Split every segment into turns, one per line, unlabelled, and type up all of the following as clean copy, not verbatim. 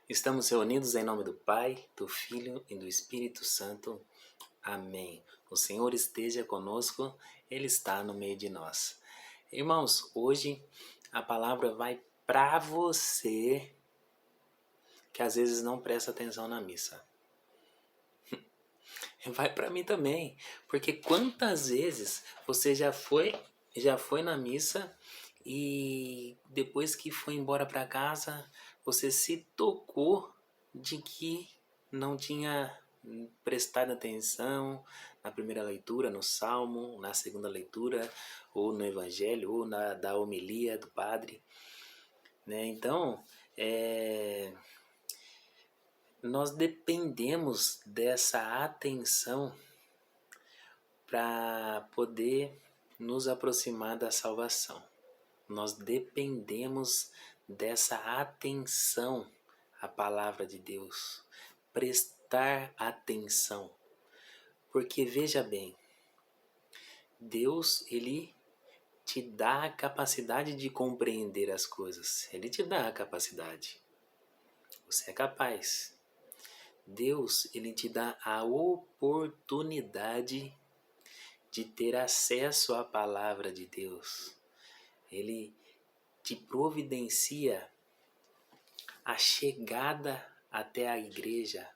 Estamos reunidos em nome do Pai, do Filho e do Espírito Santo. Amém. O Senhor esteja conosco, Ele está no meio de nós. Irmãos, hoje a palavra vai para você que às vezes não presta atenção na missa. Vai para mim também, porque quantas vezes você já foi na missa e depois que foi embora para casa, você se tocou de que não tinha prestado atenção na primeira leitura, no salmo, na segunda leitura, ou no evangelho, ou da homilia do padre, né? Então, nós dependemos dessa atenção para poder nos aproximar da salvação. Nós dependemos dessa atenção à palavra de Deus, prestar atenção. Porque veja bem, Deus, Ele te dá a capacidade de compreender as coisas. Ele te dá a capacidade. Você é capaz. Deus, Ele te dá a oportunidade de ter acesso à palavra de Deus. Ele te providencia a chegada até a igreja.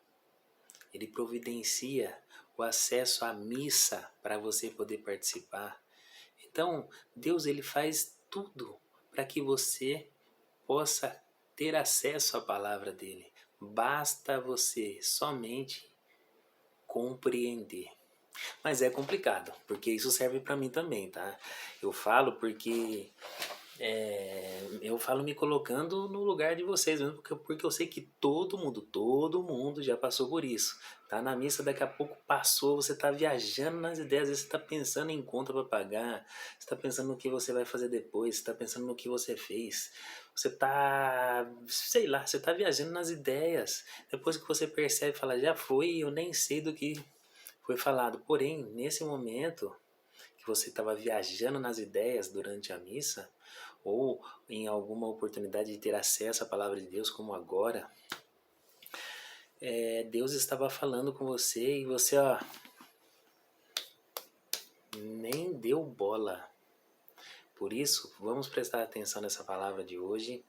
Ele providencia o acesso à missa para você poder participar. Então, Deus, ele faz tudo para que você possa ter acesso à palavra dele. Basta você somente compreender. Mas é complicado, porque isso serve para mim também, tá? Eu falo porque eu falo me colocando no lugar de vocês mesmo, porque eu sei que todo mundo já passou por isso. Tá na missa, daqui a pouco passou, você tá viajando nas ideias, às vezes você tá pensando em conta para pagar, você tá pensando no que você vai fazer depois, você tá pensando no que você fez. Você tá, sei lá, você tá viajando nas ideias. Depois que você percebe, fala, já foi, eu nem sei do que foi falado. Porém, nesse momento que você estava viajando nas ideias durante a missa, ou em alguma oportunidade de ter acesso à palavra de Deus, como agora, Deus estava falando com você e você, nem deu bola. Por isso, vamos prestar atenção nessa palavra de hoje,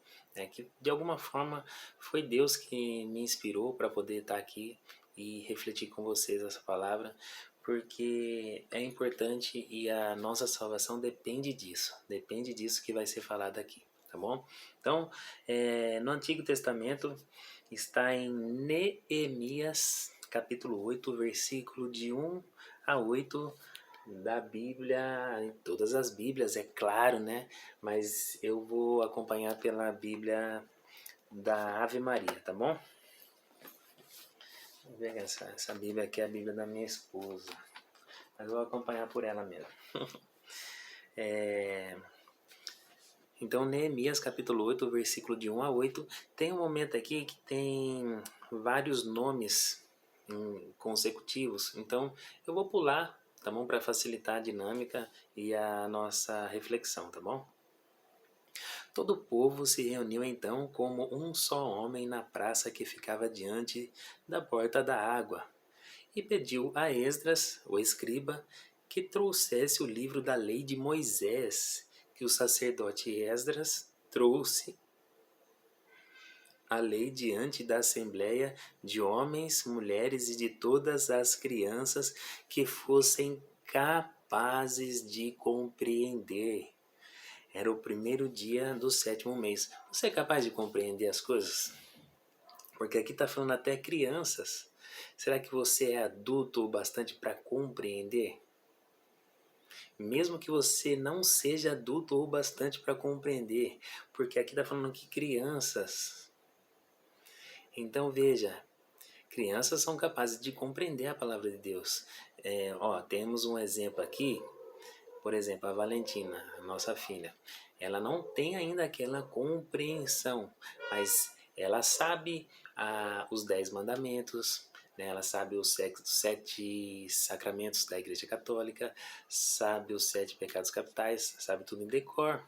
que de alguma forma foi Deus que me inspirou para poder estar aqui e refletir com vocês essa palavra, porque é importante e a nossa salvação depende disso que vai ser falado aqui, tá bom? Então, no Antigo Testamento está em Neemias, capítulo 8, versículo de 1 a 8, da Bíblia, em todas as Bíblias, é claro, né? Mas eu vou acompanhar pela Bíblia da Ave Maria, tá bom? Vou ver essa Bíblia aqui é a Bíblia da minha esposa, mas eu vou acompanhar por ela mesmo. Então, Neemias capítulo 8, versículo de 1 a 8, tem um momento aqui que tem vários nomes consecutivos, então eu vou pular, tá bom? Para facilitar a dinâmica e a nossa reflexão, tá bom? Todo o povo se reuniu então como um só homem na praça que ficava diante da porta da água, e pediu a Esdras, o escriba, que trouxesse o livro da lei de Moisés, que o sacerdote Esdras trouxe a lei diante da assembleia de homens, mulheres e de todas as crianças que fossem capazes de compreender. Era o primeiro dia do 7º mês. Você é capaz de compreender as coisas? Porque aqui está falando até crianças. Será que você é adulto o bastante para compreender? Mesmo que você não seja adulto o bastante para compreender, porque aqui está falando que crianças. Então veja, crianças são capazes de compreender a palavra de Deus. Temos um exemplo aqui, por exemplo, a Valentina, a nossa filha. Ela não tem ainda aquela compreensão, mas ela sabe os 10 mandamentos, né? Ela sabe os 7 sacramentos da Igreja Católica, sabe os 7 pecados capitais, sabe tudo em decor.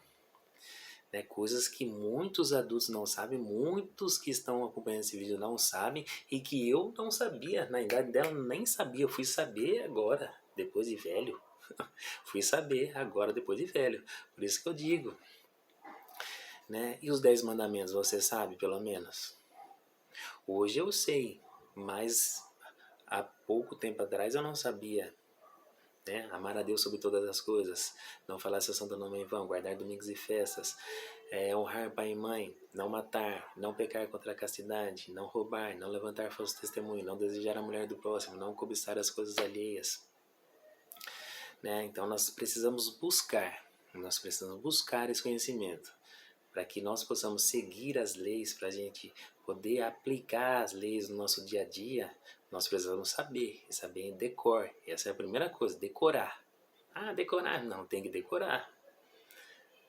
né? Coisas que muitos adultos não sabem, muitos que estão acompanhando esse vídeo não sabem e que eu não sabia, na idade dela nem sabia, eu fui saber agora, depois de velho. Fui saber agora depois de velho. Por isso que eu digo, né? E os 10 mandamentos, você sabe pelo menos? Hoje eu sei, mas há pouco tempo atrás eu não sabia, né? Amar a Deus sobre todas as coisas, não falar seu santo nome em vão, guardar domingos e festas, honrar pai e mãe, não matar, não pecar contra a castidade, não roubar, não levantar falso testemunho, não desejar a mulher do próximo, não cobiçar as coisas alheias, né? Então nós precisamos buscar esse conhecimento para que nós possamos seguir as leis, para a gente poder aplicar as leis no nosso dia a dia. Nós precisamos saber, e saber em decor. Essa é a primeira coisa, decorar. Ah, decorar? Não, tem que decorar.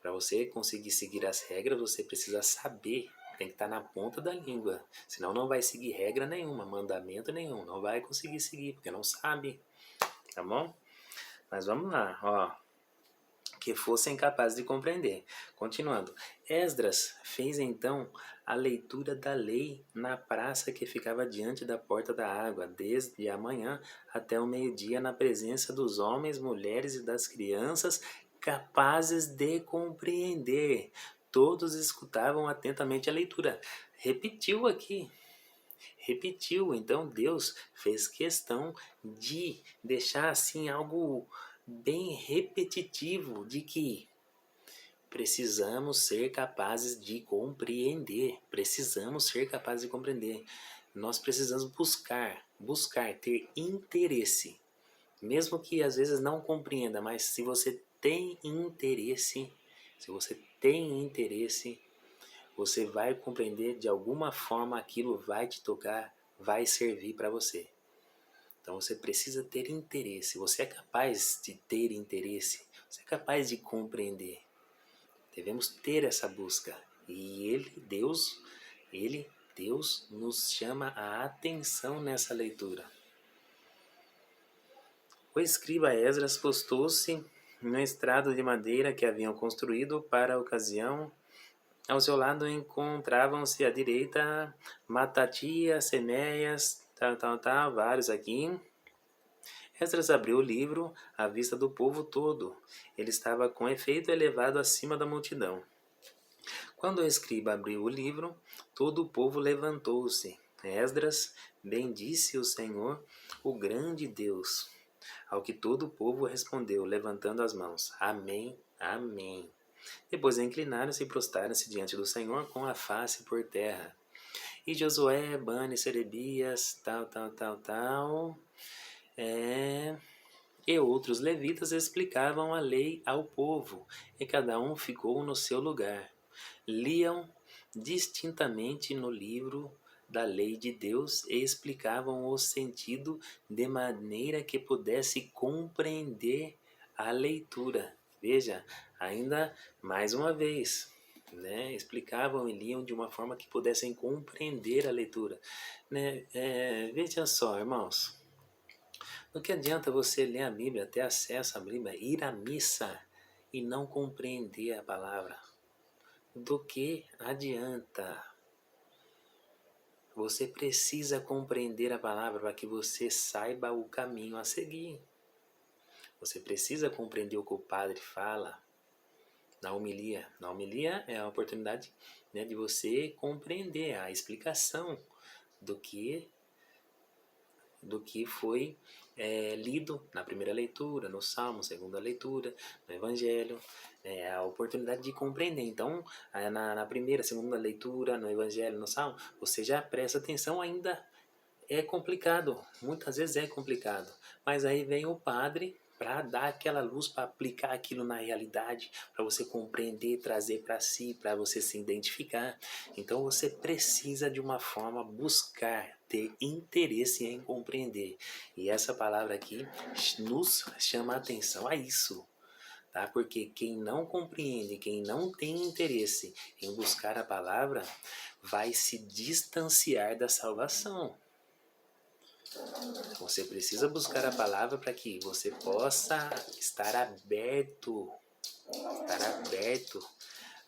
Para você conseguir seguir as regras, você precisa saber, tem que estar na ponta da língua. Senão não vai seguir regra nenhuma, mandamento nenhum, não vai conseguir seguir, porque não sabe, tá bom? Mas vamos lá, ó. Que fossem capazes de compreender. Continuando, Esdras fez então a leitura da lei na praça que ficava diante da porta da água, desde a manhã até o meio-dia, na presença dos homens, mulheres e das crianças, capazes de compreender. Todos escutavam atentamente a leitura. Repetiu aqui. Repetiu, então Deus fez questão de deixar assim algo bem repetitivo de que precisamos ser capazes de compreender. Precisamos ser capazes de compreender. Nós precisamos buscar ter interesse. Mesmo que às vezes não compreenda, mas se você tem interesse, você vai compreender de alguma forma, aquilo vai te tocar, vai servir para você. Então você precisa ter interesse. Você é capaz de ter interesse. Você é capaz de compreender. Devemos ter essa busca. E Deus nos chama a atenção nessa leitura. O escriba Esdras postou-se no estrado de madeira que haviam construído para a ocasião. Ao seu lado encontravam-se à direita Matatias, Seméias, vários aqui. Esdras abriu o livro à vista do povo todo. Ele estava com efeito elevado acima da multidão. Quando o escriba abriu o livro, todo o povo levantou-se. Esdras bendisse o Senhor, o grande Deus. Ao que todo o povo respondeu, levantando as mãos. Amém, amém. Depois inclinaram-se e prostaram-se diante do Senhor com a face por terra. E Josué, Bani, Serebias, e outros levitas explicavam a lei ao povo, e cada um ficou no seu lugar. Liam distintamente no livro da lei de Deus e explicavam o sentido de maneira que pudesse compreender a leitura. Veja, ainda mais uma vez, né? Explicavam e liam de uma forma que pudessem compreender a leitura, né? Veja só, irmãos, o que adianta você ler a Bíblia, ter acesso à Bíblia, ir à missa e não compreender a palavra? Do que adianta? Você precisa compreender a palavra para que você saiba o caminho a seguir. Você precisa compreender o que o padre fala na homilia. Na homilia é a oportunidade, né, de você compreender a explicação do que foi lido na primeira leitura, no Salmo, segunda leitura, no Evangelho, a oportunidade de compreender. Então, na primeira, segunda leitura, no Evangelho, no Salmo, você já presta atenção. Ainda é complicado, muitas vezes é complicado, mas aí vem o padre para dar aquela luz, para aplicar aquilo na realidade, para você compreender, trazer para si, para você se identificar. Então você precisa de uma forma buscar, ter interesse em compreender. E essa palavra aqui nos chama a atenção a isso. Tá? Porque quem não compreende, quem não tem interesse em buscar a palavra, vai se distanciar da salvação. Você precisa buscar a palavra para que você possa estar aberto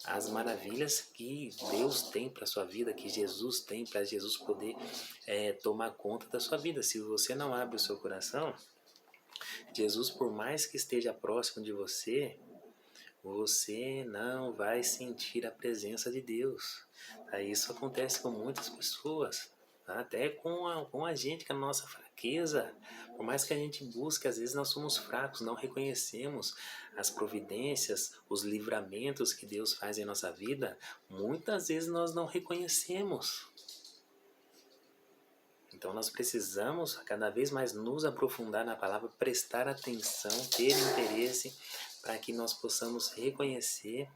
as maravilhas que Deus tem para sua vida, que Jesus tem, para Jesus poder tomar conta da sua vida. Se você não abre o seu coração, Jesus, por mais que esteja próximo de você, você não vai sentir a presença de Deus. Isso acontece com muitas pessoas, tá? Até com a gente, com a nossa fraqueza. Por mais que a gente busque, às vezes nós somos fracos, não reconhecemos as providências, os livramentos que Deus faz em nossa vida. Muitas vezes nós não reconhecemos. Então nós precisamos cada vez mais nos aprofundar na palavra, prestar atenção, ter interesse, para que nós possamos reconhecer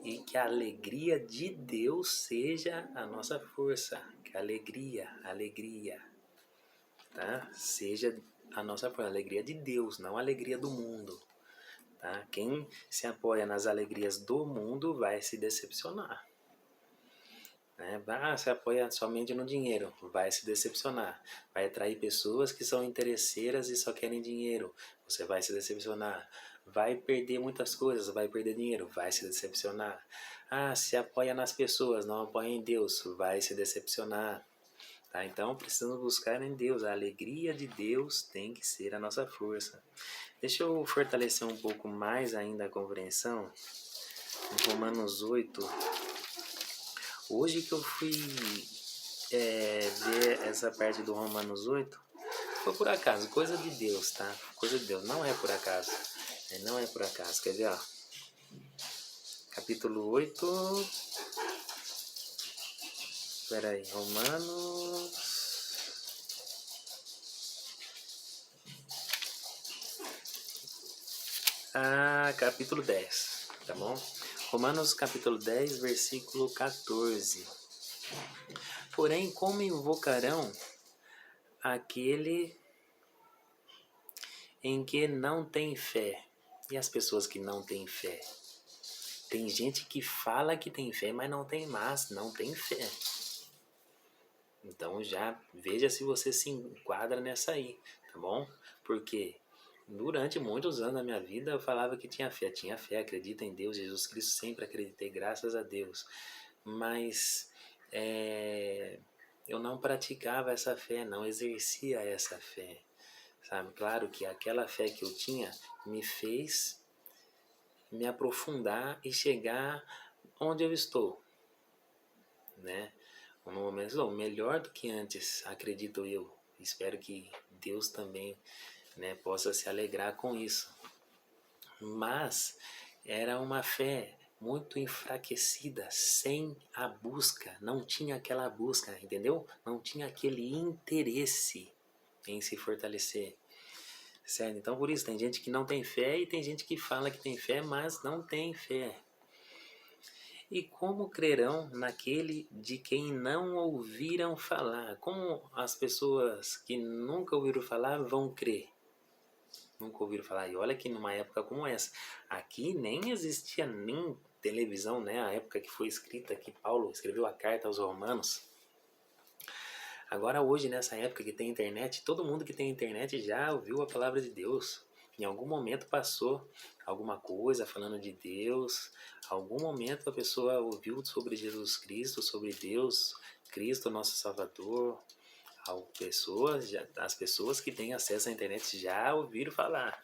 e que a alegria de Deus seja a nossa força. Que a alegria, tá? Seja a nossa força, a alegria de Deus, não a alegria do mundo. Tá? Quem se apoia nas alegrias do mundo vai se decepcionar. Se apoia somente no dinheiro, vai se decepcionar. Vai atrair pessoas que são interesseiras e só querem dinheiro, você vai se decepcionar. Vai perder muitas coisas, vai perder dinheiro, vai se decepcionar. Se apoia nas pessoas, não apoia em Deus, vai se decepcionar. Tá? Então precisamos buscar em Deus, a alegria de Deus tem que ser a nossa força. Deixa eu fortalecer um pouco mais ainda a compreensão. Em Romanos 8, hoje que eu fui ver essa parte do Romanos 8, foi por acaso, coisa de Deus, tá? Coisa de Deus, não é por acaso. Não é por acaso, quer ver, ó? Capítulo 8. Espera aí, Romanos. Capítulo 10, tá bom? Romanos capítulo 10, versículo 14. Porém, como invocarão aquele em que não tem fé? E as pessoas que não têm fé? Tem gente que fala que tem fé, mas não tem fé. Então já veja se você se enquadra nessa aí, tá bom? Porque durante muitos anos da minha vida eu falava que tinha fé, acredito em Deus, Jesus Cristo, sempre acreditei, graças a Deus. Mas eu não praticava essa fé, não exercia essa fé, sabe? Claro que aquela fé que eu tinha me fez me aprofundar e chegar onde eu estou, né? No momento melhor do que antes, acredito eu. Espero que Deus também, né, possa se alegrar com isso. Mas era uma fé muito enfraquecida, sem a busca, não tinha aquela busca, entendeu? Não tinha aquele interesse em se fortalecer, certo? Então por isso tem gente que não tem fé e tem gente que fala que tem fé, mas não tem fé. E como crerão naquele de quem não ouviram falar? Como as pessoas que nunca ouviram falar vão crer? Nunca ouviram falar. E olha que numa época como essa, aqui nem existia nem televisão, né? A época que foi escrita, que Paulo escreveu a carta aos Romanos. Agora hoje, nessa época que tem internet, todo mundo que tem internet já ouviu a palavra de Deus. Em algum momento passou alguma coisa falando de Deus. Algum momento a pessoa ouviu sobre Jesus Cristo, sobre Deus, Cristo, nosso Salvador. As pessoas que têm acesso à internet já ouviram falar.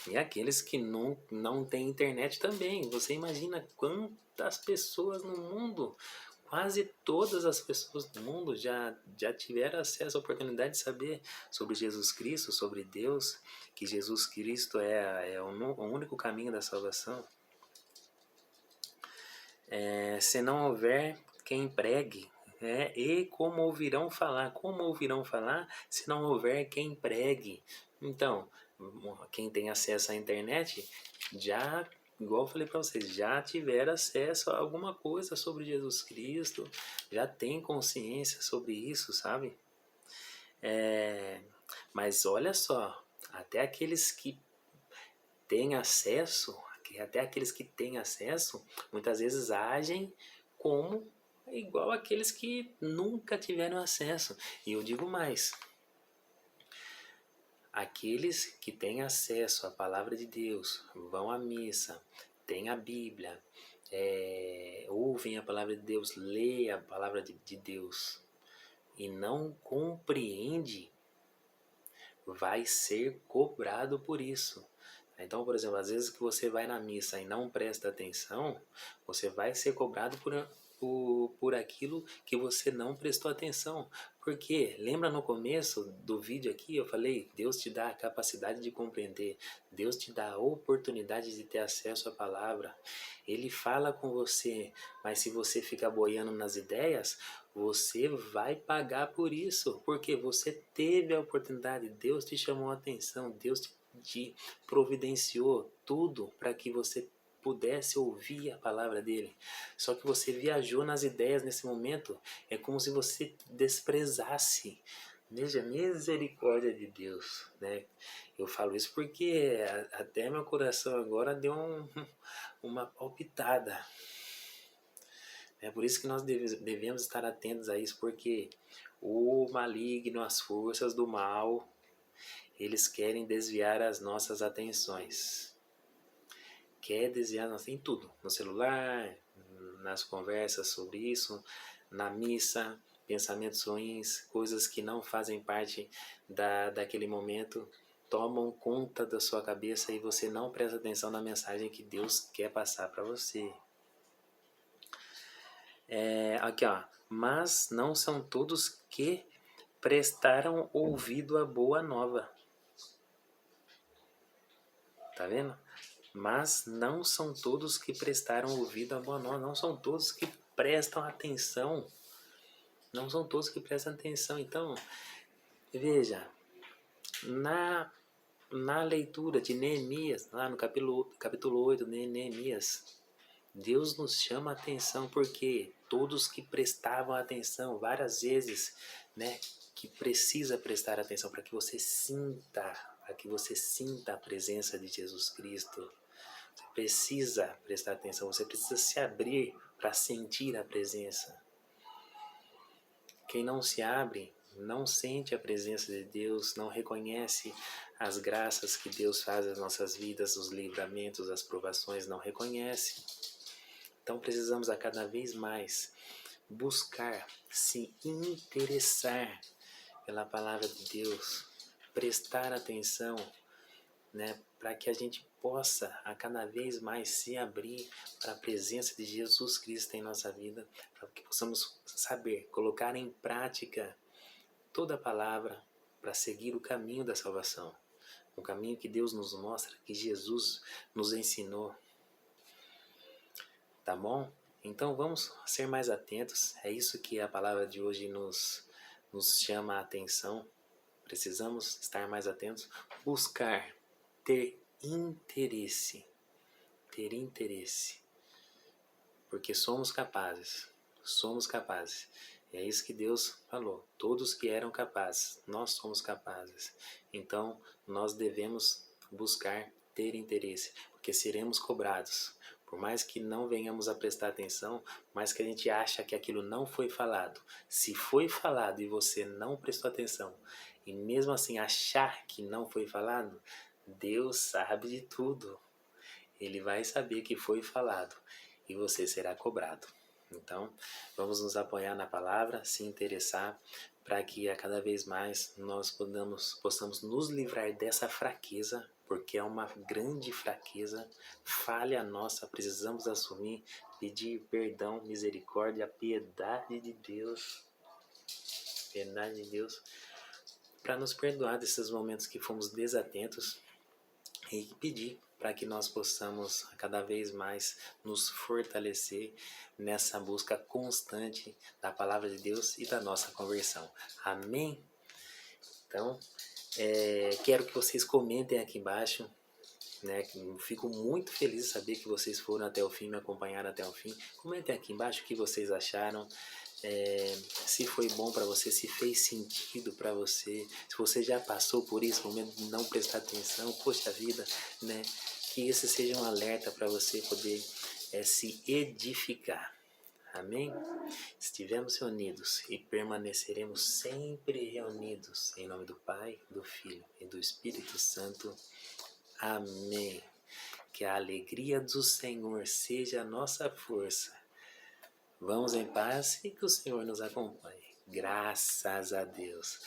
E aqueles que não têm internet também. Você imagina quantas pessoas no mundo, quase todas as pessoas do mundo já tiveram acesso à oportunidade de saber sobre Jesus Cristo, sobre Deus, que Jesus Cristo é o único caminho da salvação. Se não houver quem pregue, e como ouvirão falar? Como ouvirão falar se não houver quem pregue? Então, quem tem acesso à internet já, igual eu falei para vocês, já tiveram acesso a alguma coisa sobre Jesus Cristo, já tem consciência sobre isso, sabe? Mas olha só, até aqueles que têm acesso, muitas vezes agem como igual aqueles que nunca tiveram acesso. E eu digo mais, aqueles que têm acesso à palavra de Deus, vão à missa, tem a Bíblia, ouvem a palavra de Deus, lê a palavra de Deus e não compreende, vai ser cobrado por isso. Então, por exemplo, às vezes que você vai na missa e não presta atenção, você vai ser cobrado por aquilo que você não prestou atenção. Porque, lembra no começo do vídeo aqui, eu falei, Deus te dá a capacidade de compreender, Deus te dá a oportunidade de ter acesso à palavra. Ele fala com você, mas se você ficar boiando nas ideias, você vai pagar por isso, porque você teve a oportunidade, Deus te chamou a atenção, Deus te providenciou tudo para que você pudesse ouvir a palavra dele. Só que você viajou nas ideias nesse momento, é como se você desprezasse. Veja, misericórdia de Deus, né? Eu falo isso porque até meu coração agora deu uma palpitada. É por isso que nós devemos estar atentos a isso, porque o maligno, as forças do mal, eles querem desviar as nossas atenções. Quer desviar em tudo, no celular, nas conversas sobre isso, na missa, pensamentos ruins, coisas que não fazem parte daquele momento, tomam conta da sua cabeça e você não presta atenção na mensagem que Deus quer passar para você. Aqui ó, mas não são todos que prestaram ouvido à boa nova. Tá vendo? Mas não são todos que prestaram ouvido à boa nova, não são todos que prestam atenção. Não são todos que prestam atenção. Então, veja, na leitura de Neemias, lá no capítulo 8 de Neemias, Deus nos chama a atenção porque todos que prestavam atenção várias vezes, né, que precisa prestar atenção para que você sinta a presença de Jesus Cristo. Você precisa prestar atenção, você precisa se abrir para sentir a presença. Quem não se abre, não sente a presença de Deus, não reconhece as graças que Deus faz nas nossas vidas, os livramentos, as provações, não reconhece. Então precisamos a cada vez mais buscar, se interessar pela palavra de Deus, prestar atenção, né, para que a gente possa a cada vez mais se abrir para a presença de Jesus Cristo em nossa vida, para que possamos saber, colocar em prática toda a palavra para seguir o caminho da salvação, o caminho que Deus nos mostra, que Jesus nos ensinou. Tá bom? Então vamos ser mais atentos, é isso que a palavra de hoje nos chama a atenção. Precisamos estar mais atentos, buscar, ter interesse, porque somos capazes, é isso que Deus falou, todos que eram capazes, nós somos capazes, então nós devemos buscar ter interesse, porque seremos cobrados, por mais que não venhamos a prestar atenção, mas que a gente acha que aquilo não foi falado, se foi falado e você não prestou atenção, e mesmo assim achar que não foi falado, Deus sabe de tudo. Ele vai saber que foi falado e você será cobrado. Então, vamos nos apoiar na palavra, se interessar, para que a cada vez mais nós possamos nos livrar dessa fraqueza, porque é uma grande fraqueza, falha nossa, precisamos assumir, pedir perdão, misericórdia, piedade de Deus, para nos perdoar desses momentos que fomos desatentos e pedir para que nós possamos cada vez mais nos fortalecer nessa busca constante da palavra de Deus e da nossa conversão. Amém? Então, quero que vocês comentem aqui embaixo, né? Fico muito feliz de saber que vocês foram até o fim, me acompanharam até o fim. Comentem aqui embaixo o que vocês acharam. Se foi bom para você, se fez sentido para você, se você já passou por isso, momento de não prestar atenção, poxa vida, né? Que esse seja um alerta para você poder se edificar. Amém? Estivemos reunidos e permaneceremos sempre reunidos em nome do Pai, do Filho e do Espírito Santo. Amém. Que a alegria do Senhor seja a nossa força. Vamos em paz e que o Senhor nos acompanhe. Graças a Deus.